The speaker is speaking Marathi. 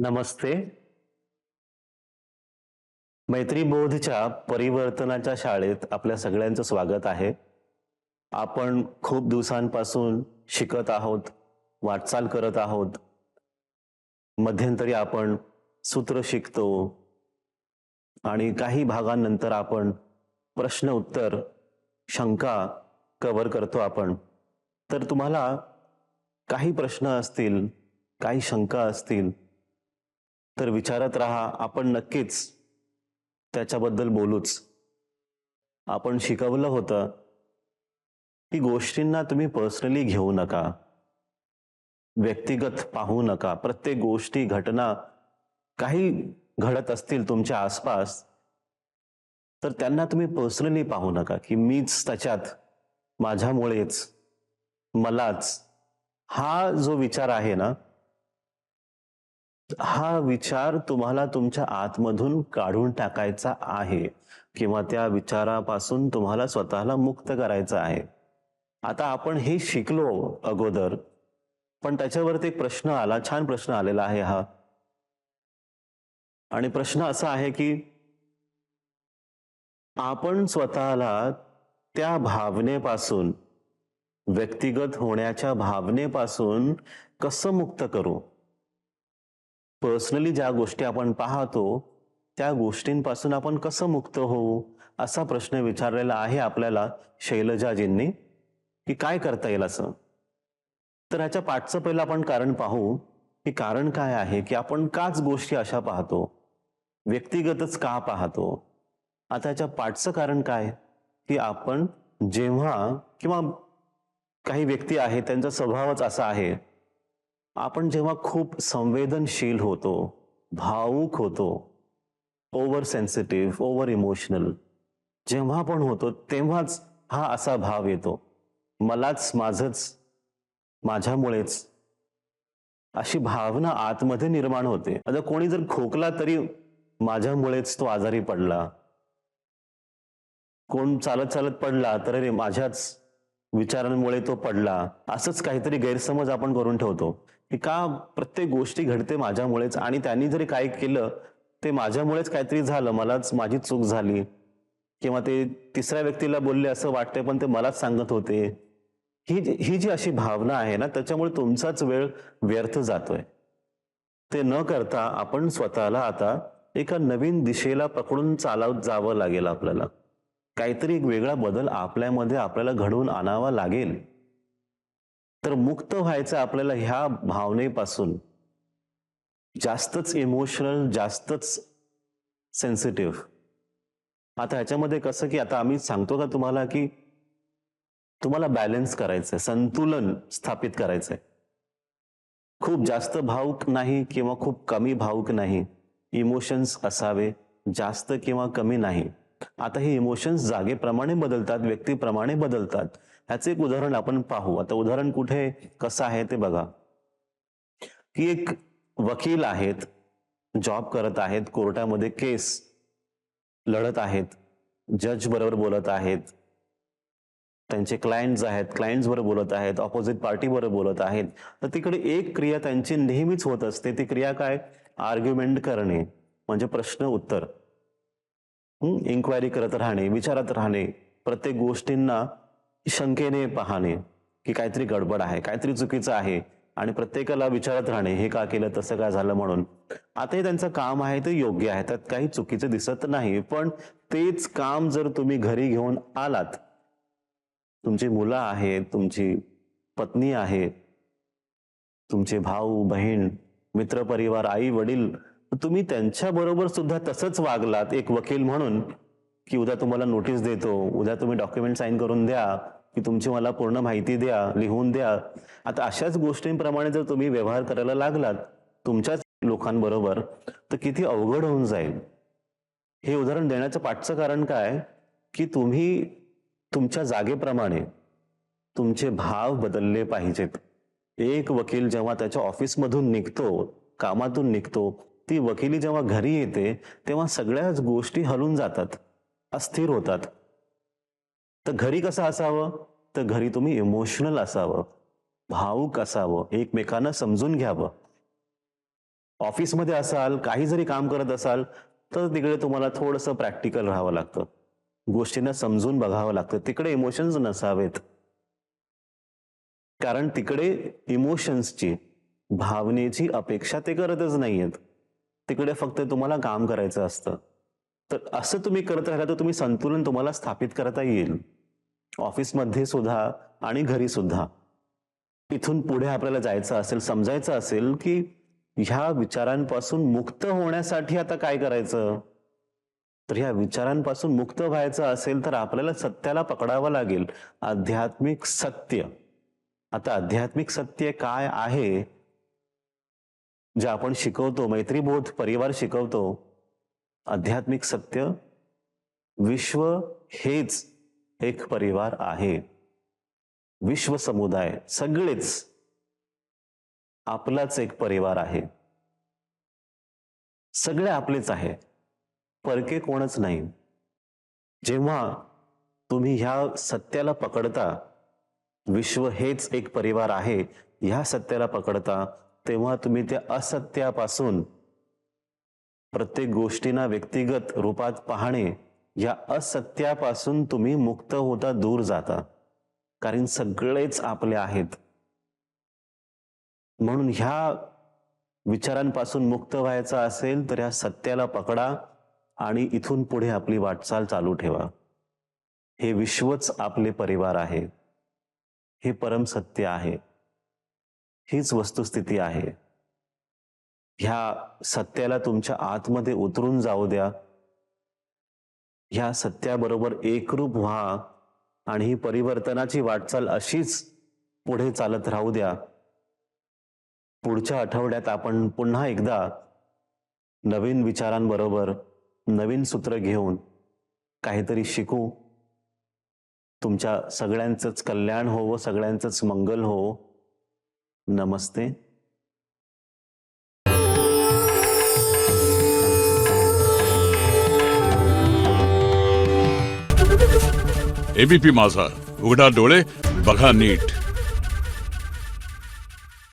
नमस्ते. मैत्रीबोधच्या परिवर्तनाच्या शाळेत आपल्या सगळ्यांचं स्वागत आहे. आपण खूप दिवसांपासून शिकत आहोत, वाटचाल करत आहोत. मध्यंतरी आपण सूत्र शिकतो आणि काही भागांनंतर आपण प्रश्न उत्तर, शंका कव्हर करतो आपण. तर तुम्हाला काही प्रश्न असतील, काही शंका असतील, तर विचारत राहा. आपण नक्कीच त्याच्याबद्दल बोलूच. आपण शिकवलं होतं की गोष्टींना तुम्ही पर्सनली घेऊ नका, व्यक्तिगत पाहू नका. प्रत्येक गोष्टी, घटना काही घडत असतील तुमच्या आसपास, तर त्यांना तुम्ही पर्सनली पाहू नका की मीच त्याच्यात, माझ्यामुळेच, मलाच. हा जो विचार आहे ना, हा विचार तुम्हाला तुमच्या आतमधून काढून टाकायचा आहे किंवा त्या विचारापासून तुम्हाला स्वतःला मुक्त करायचं आहे. आता आपण हे शिकलो अगोदर, पण त्याच्यावरती एक प्रश्न आला, छान प्रश्न आलेला आहे हा. आणि प्रश्न असा आहे की आपण स्वतःला त्या भावनेपासून, व्यक्तिगत होण्याच्या भावनेपासून कसं मुक्त करू? पर्सनली ज्या गोष्टी आपण पाहतो त्या गोष्टींपासून आपण कसं मुक्त होऊ, असा प्रश्न विचारलेला आहे आपल्याला शैलजाजींनी, की काय करता येईल असं. तर ह्याच्या पाठचं पहिलं आपण कारण पाहू, की कारण काय आहे की आपण काच गोष्टी अशा पाहतो, व्यक्तिगतच का पाहतो. आता ह्याच्या पाठचं कारण काय, की आपण जेव्हा किंवा काही व्यक्ती आहेत त्यांचा स्वभावच असा आहे, आपण जेव्हा खूप संवेदनशील होतो, भावुक होतो, ओव्हर सेन्सिटिव्ह, ओव्हर इमोशनल जेव्हा पण होतो, तेव्हाच हा असा भाव येतो, मलाच, माझंच, माझ्यामुळेच, अशी भावना आतमध्ये निर्माण होते. आता कोणी जर खोकला तरी माझ्यामुळेच तो आजारी पडला, कोण चालत चालत पडला तर अरे माझ्याच विचारांमुळे तो पडला, असंच काहीतरी गैरसमज आपण करून ठेवतो की का प्रत्येक गोष्टी घडते माझ्यामुळेच, आणि त्यांनी जरी काय केलं ते माझ्यामुळेच काहीतरी झालं, मलाच, माझी चूक झाली, किंवा ते तिसऱ्या व्यक्तीला बोलले असं वाटतंय पण ते मलाच सांगत होते. ही जी अशी भावना आहे ना, त्याच्यामुळे तुमचाच वेळ व्यर्थ जातोय. ते न करता आपण स्वतःला आता एका नवीन दिशेला पकडून चालवत जावं लागेल आपल्याला. काहीतरी एक वेगळा बदल आपल्यामध्ये आपल्याला घडवून आणावा लागेल. तर मुक्त व्हायचं आपल्याला ह्या भावनेपासून. जास्तच इमोशनल, जास्तच सेन्सिटिव्ह. आता ह्याच्यामध्ये कसं, की आता आम्ही सांगतो का तुम्हाला की तुम्हाला बॅलन्स करायचंय, संतुलन स्थापित करायचंय. खूप जास्त भावुक नाही किंवा खूप कमी भावुक नाही. इमोशन्स असावे, जास्त किंवा कमी नाही. आता हे इमोशन्स जागेप्रमाणे बदलतात, व्यक्तीप्रमाणे बदलतात. ह्याचं एक उदाहरण आपण पाहू. आता उदाहरण कुठे कसं आहे ते बघा, की एक वकील आहेत, जॉब करत आहेत, कोर्टामध्ये केस लढत आहेत, जज बरोबर बोलत आहेत, त्यांचे क्लायंट्स आहेत, क्लायंट्स बरोबर बोलत आहेत, ऑपोजिट पार्टी बरोबर बोलत आहेत. तर तिकडे एक क्रिया त्यांची नेहमीच होत असते. ती क्रिया काय? आर्ग्युमेंट करणे, म्हणजे प्रश्न उत्तर, इन्क्वायरी करत राहणे, विचारत राहणे, प्रत्येक गोष्टींना शंकेने पाहणे की काहीतरी गडबड आहे, काहीतरी चुकीचं आहे, आणि प्रत्येकाला विचारत राहणे, हे का केलं, तसं काय झालं म्हणून. आता हे त्यांचं काम आहे, ते योग्य आहे, त्यात काही चुकीचं दिसत नाही. पण तेच काम जर तुम्ही घरी घेऊन आलात, तुमची मुलं आहेत, तुमची पत्नी आहे, तुमचे भाऊ बहीण, मित्रपरिवार, आई वडील, तुम्ही त्यांच्या बरोबर सुद्धा तसंच वागलात एक वकील म्हणून, की उद्या तुम्हाला नोटीस देतो, उद्या तुम्ही डॉक्युमेंट साईन करून द्या, की तुमची मला पूर्ण माहिती द्या, लिहून द्या. आता अशाच गोष्टींप्रमाणे जर तुम्ही व्यवहार करायला लागलात तुमच्याच लोकांबरोबर, तर किती अवघड होऊन जाईल. हे उदाहरण देण्याचं पाठचं कारण काय, की तुम्ही तुमच्या जागेप्रमाणे तुमचे भाव बदलले पाहिजेत. एक वकील जेव्हा त्याच्या ऑफिसमधून निघतो, कामातून निघतो, ती वकिली जेव्हा घरी येते तेव्हा सगळ्याच गोष्टी हलून जातात, अस्थिर होतात. तर घरी कसं असावं? तर घरी तुम्ही इमोशनल असावं, भावुक असावं, एकमेकांना समजून घ्यावं. ऑफिसमध्ये असाल, काही जरी काम करत असाल, तर तिकडे तुम्हाला थोडंसं प्रॅक्टिकल राहावं लागतं. गोष्टींना समजून बघावं लागतं. तिकडे इमोशन्स नसावेत. कारण तिकडे इमोशन्सची, भावनेची अपेक्षा ते करतच नाहीयेत. तिकडे फक्त तुम्हाला काम करायचं असतं. तर असं तुम्ही करत राहिला तर तुम्ही संतुलन तुम्हाला स्थापित करता येईल. ऑफिसमध्ये सुद्धा आणि घरी सुद्धा. इथून पुढे आपल्याला जायचं असेल, समजायचं असेल, की ह्या विचारांपासून मुक्त होण्यासाठी आता काय करायचं? तर ह्या विचारांपासून मुक्त व्हायचं असेल तर आपल्याला सत्याला पकडावं लागेल. आध्यात्मिक सत्य. आता आध्यात्मिक सत्य काय आहे? जे आपण शिकवतो, मैत्रीबोध परिवार शिकवतो. आध्यात्मिक सत्य, विश्व हेच एक परिवार आहे. विश्व समुदाय सगळेच आपलाच एक परिवार आहे. सगळे आपलेच आहे. परके कोणच नाही. जेव्हा तुम्ही ह्या सत्याला पकडता, विश्व हेच एक परिवार आहे, ह्या सत्याला पकडता, तेव्हा तुम्ही त्या असत्यापासून प्रत्येक गोष्टींना व्यक्तिगत रूपात पाहणे, या असत्यापासून तुम्ही मुक्त होता, दूर जाता. कारण सगळेच आपले आहेत. म्हणून ह्या विचारांपासून मुक्त व्हायचं असेल तर या सत्याला पकडा आणि इथून पुढे आपली वाटचाल चालू ठेवा. हे विश्वच आपले परिवार आहे. हे परम सत्य आहे. हीच वस्तुस्थिती आहे. ह्या सत्याला तुमच्या आतमध्ये उतरून जाऊ द्या. ह्या सत्याबरोबर एकरूप व्हा आणि ही परिवर्तनाची वाटचाल अशीच पुढे चालत राहू द्या. पुढच्या आठवड्यात आपण पुन्हा एकदा नवीन विचारांबरोबर, नवीन सूत्र घेऊन काहीतरी शिकू. तुमच्या सगळ्यांचंच कल्याण होवो, सगळ्यांचंच मंगल होवो. नमस्ते. एबीपी माझा, उघडा डोळे बघा नीट.